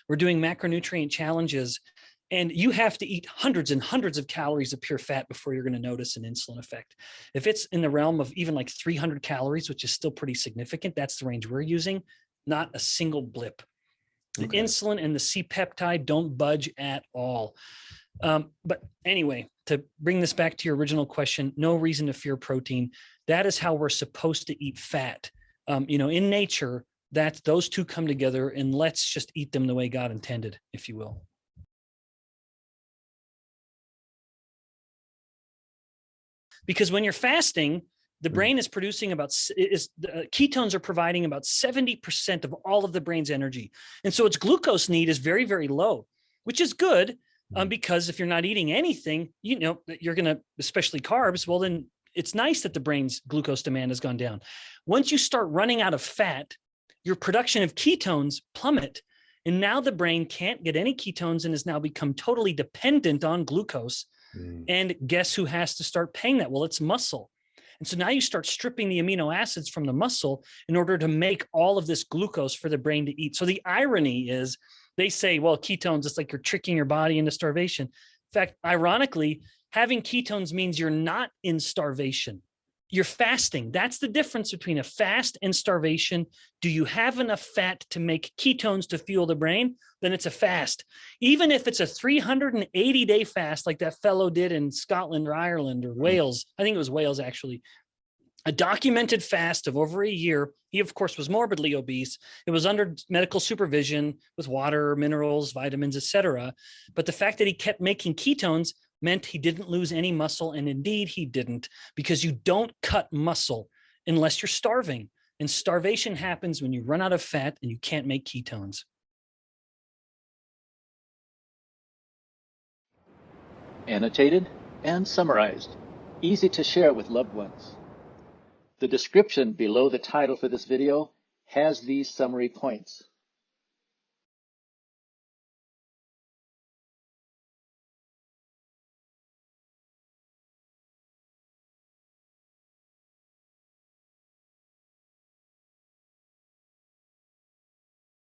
We're doing macronutrient challenges, and you have to eat hundreds and hundreds of calories of pure fat before you're going to notice an insulin effect. If it's in the realm of even like 300 calories, which is still pretty significant, that's the range we're using, not a single blip. The insulin and the C-Peptide don't budge at all. But anyway, to bring this back to your original question, no reason to fear protein. That is how we're supposed to eat fat. In nature, those two come together, and let's just eat them the way God intended, if you will. Because when you're fasting, the brain is producing ketones are providing about 70% of all of the brain's energy. And so its glucose need is very, very low, which is good because if you're not eating anything, you're going to, especially carbs, well, then it's nice that the brain's glucose demand has gone down. Once you start running out of fat, your production of ketones plummet. And now the brain can't get any ketones and has now become totally dependent on glucose. And guess who has to start paying that? Well, it's muscle. And so now you start stripping the amino acids from the muscle in order to make all of this glucose for the brain to eat. So the irony is they say, well, ketones, it's like you're tricking your body into starvation. In fact, ironically, having ketones means you're not in starvation. You're fasting. That's the difference between a fast and starvation. Do you have enough fat to make ketones to fuel the brain? Then it's a fast. Even if it's a 380-day fast like that fellow did in Scotland or Ireland or Wales, I think it was Wales actually, a documented fast of over a year. He, of course, was morbidly obese. It was under medical supervision with water, minerals, vitamins, etc. But the fact that he kept making ketones meant he didn't lose any muscle. And indeed, he didn't, because you don't cut muscle unless you're starving. And starvation happens when you run out of fat and you can't make ketones. Annotated and summarized, easy to share with loved ones. The description below the title for this video has these summary points.